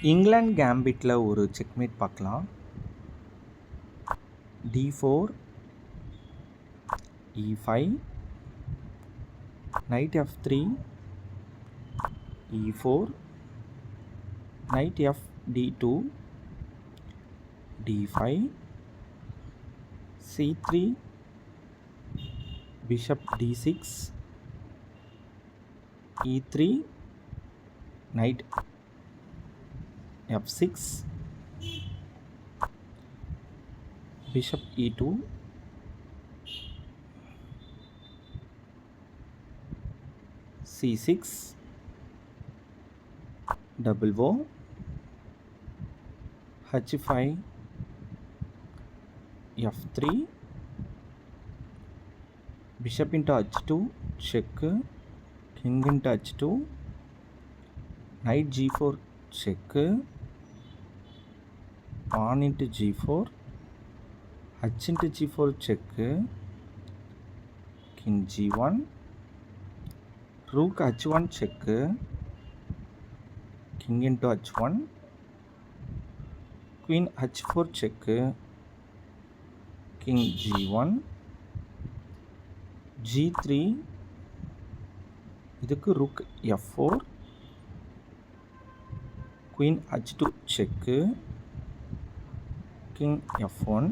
இங்கிலாந்து கேம்பிட்டில் ஒரு செக்மேட் பார்க்கலாம். d4 e5 knight f3 e4 knight f d2 d5 c3 bishop d6 e3 knight f6 bishop e2 c6 double O h5 f3 bishop into h2 check, king into h2 knight g4 check, pawn into g4 h into g4 check, king g1 rook h1 check, king into h1 queen h4 check, king g1 g3 இதுக்கு rook f4 queen h2 check, king f1